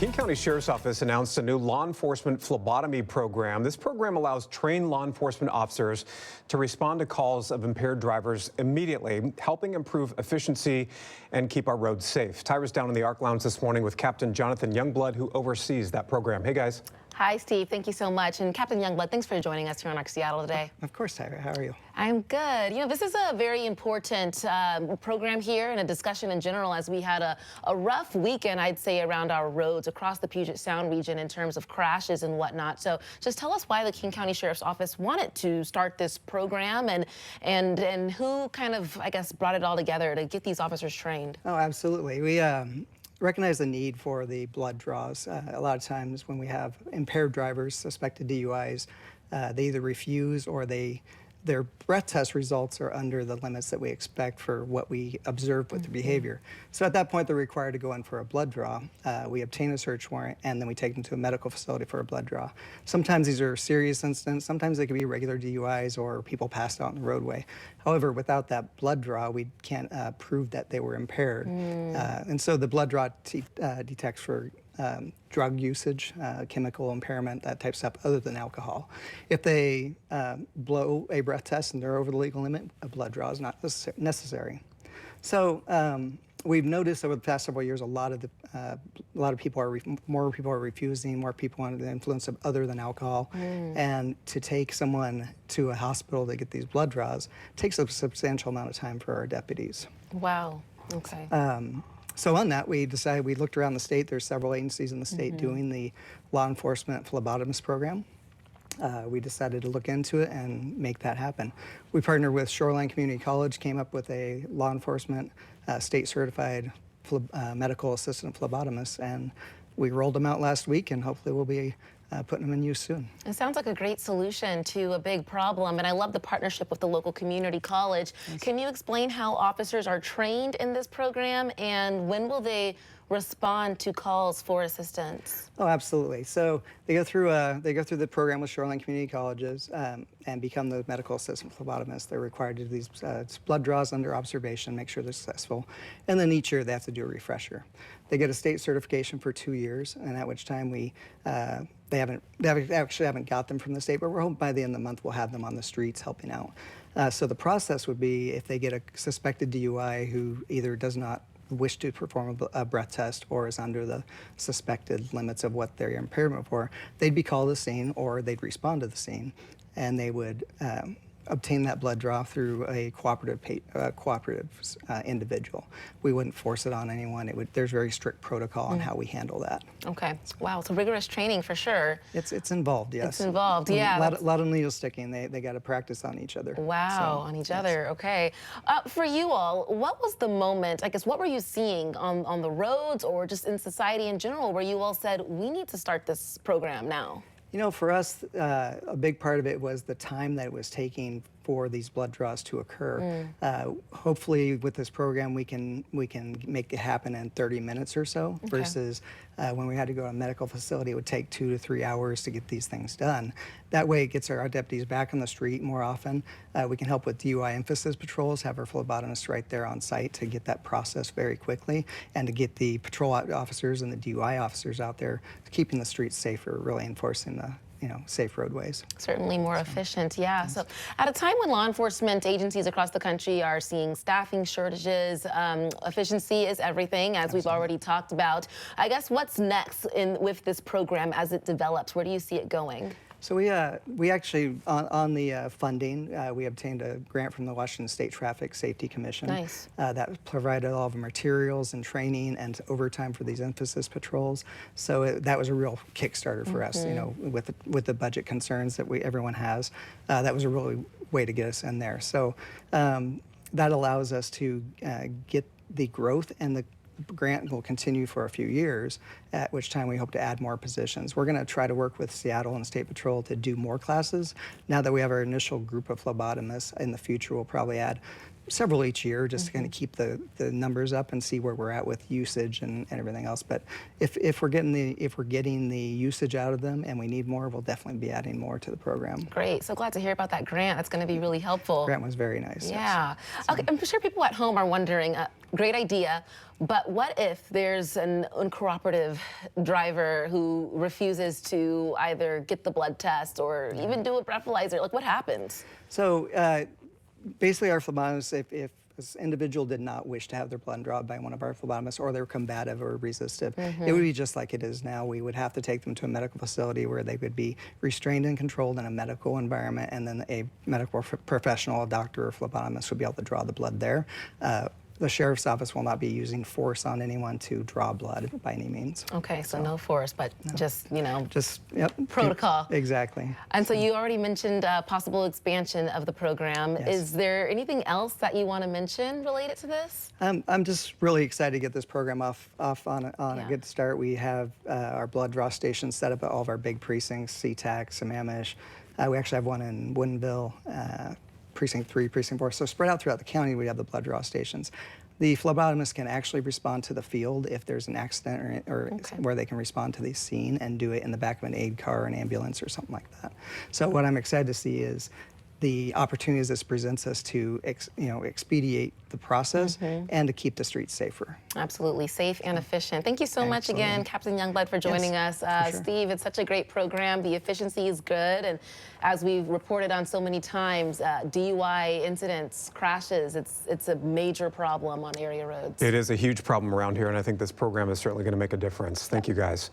King County Sheriff's Office announced a new law enforcement phlebotomy program. This program allows trained law enforcement officers to respond to calls of impaired drivers immediately, helping improve efficiency and keep our roads safe. Tyrah's down in the ARC Lounge this morning with Captain Jonathan Youngblood, who oversees that program. Hey, guys. Hi, Steve. Thank you so much. And Captain Youngblood, thanks for joining us here on ARC Seattle today. Of course, Tyrah. How are you? I'm good. You know, this is a very important program here and a discussion in general, as we had a rough weekend, I'd say, around our roads across the Puget Sound region in terms of crashes and whatnot. So just tell us why the King County Sheriff's Office wanted to start this program and who kind of, I guess, brought it all together to get these officers trained. Oh, absolutely. We recognize the need for the blood draws. A lot of times when we have impaired drivers, suspected DUIs, they either refuse or their breath test results are under the limits that we expect for what we observe with the behavior. So at that point, they're required to go in for a blood draw. We obtain a search warrant, and then we take them to a medical facility for a blood draw. Sometimes these are serious incidents. Sometimes they could be regular DUIs or people passed out on the roadway. However, without that blood draw, we can't prove that they were impaired. And so the blood draw detects for drug usage, chemical impairment, that type of stuff, other than alcohol. If they blow a breath test and they're over the legal limit, a blood draw is not necessary. So we've noticed over the past several years, more people are refusing, more people under the influence of other than alcohol, and to take someone to a hospital to get these blood draws takes a substantial amount of time for our deputies. Wow. Okay. So on that, we decided, we looked around the state. There's several agencies in the state doing the law enforcement phlebotomist program. We decided to look into it and make that happen. We partnered with Shoreline Community College, came up with a law enforcement state certified medical assistant phlebotomist, and we rolled them out last week, and hopefully we'll be putting them in use soon. It sounds like a great solution to a big problem, and I love the partnership with the local community college. Yes. Can you explain how officers are trained in this program, and when will they respond to calls for assistance? Oh, absolutely. So they go through the program with Shoreline Community Colleges and become the medical assistant phlebotomist. They're required to do these blood draws under observation, make sure they're successful, and then each year they have to do a refresher. They get a state certification for 2 years, and at which time they actually haven't got them from the state, but we're hoping by the end of the month we'll have them on the streets helping out. So the process would be, if they get a suspected DUI who either does not wish to perform a breath test or is under the suspected limits of what they're impairment for, they'd be called to the scene, or they'd respond to the scene, and they would obtain that blood draw through a cooperative individual. We wouldn't force it on anyone. There's very strict protocol on how we handle that. Okay. Wow. So rigorous training for sure. It's involved, yes. It's involved, yeah. A lot of needle sticking. They got to practice on each other. Wow, on each other. Okay. For you all, what was the moment, I guess, what were you seeing on the roads or just in society in general where you all said, we need to start this program now? You know, for us, a big part of it was the time that it was taking for these blood draws to occur. Hopefully, with this program, we can make it happen in 30 minutes or so, versus when we had to go to a medical facility, it would take 2 to 3 hours to get these things done. That way, it gets our deputies back on the street more often. We can help with DUI emphasis patrols, have our phlebotomists right there on site to get that process very quickly, and to get the patrol officers and the DUI officers out there keeping the streets safer, really enforcing the safe roadways. Certainly more efficient, yeah. So at a time when law enforcement agencies across the country are seeing staffing shortages, efficiency is everything, as we've already talked about. I guess what's next with this program as it develops? Where do you see it going? So we actually, on the funding, we obtained a grant from the Washington State Traffic Safety Commission. Nice. That provided all the materials and training and overtime for these emphasis patrols. So that was a real Kickstarter for us, you know, with the budget concerns that everyone has. That was a really way to get us in there. So that allows us to get the growth, and the grant will continue for a few years, at which time we hope to add more positions. We're going to try to work with Seattle and State Patrol to do more classes. Now that we have our initial group of phlebotomists, in the future we'll probably add several each year, just to kind of keep the numbers up and see where we're at with usage and everything else. But if we're getting the usage out of them and we need more, we'll definitely be adding more to the program. Great. So glad to hear about that grant. That's going to be really helpful. Grant was very nice. Yeah. Yes. Okay. I'm sure people at home are wondering. Great idea, but what if there's an uncooperative driver who refuses to either get the blood test or even do a breathalyzer? Like, what happens? So basically, our phlebotomist, if this individual did not wish to have their blood drawn by one of our phlebotomists, or they're combative or resistive, it would be just like it is now. We would have to take them to a medical facility where they would be restrained and controlled in a medical environment, and then a medical professional, a doctor or phlebotomist, would be able to draw the blood there. The sheriff's office will not be using force on anyone to draw blood by any means. Okay, so no force, but just, Yep. protocol. Exactly. And so you already mentioned possible expansion of the program. Yes. Is there anything else that you want to mention related to this? I'm just really excited to get this program off on a good start. We have our blood draw stations set up at all of our big precincts, SeaTac, Sammamish. We actually have one in Woodinville, Precinct 3, Precinct 4. So spread out throughout the county, we have the blood draw stations. The phlebotomist can actually respond to the field if there's an accident or where they can respond to the scene and do it in the back of an aid car or an ambulance or something like that. So what I'm excited to see is the opportunities this presents us to expedite the process and to keep the streets safer. Absolutely, safe and efficient. Thank you so much again, Captain Youngblood, for joining us. for sure. Steve, it's such a great program. The efficiency is good, and as we've reported on so many times, DUI incidents, crashes, it's a major problem on area roads. It is a huge problem around here, and I think this program is certainly going to make a difference. Thank you, guys.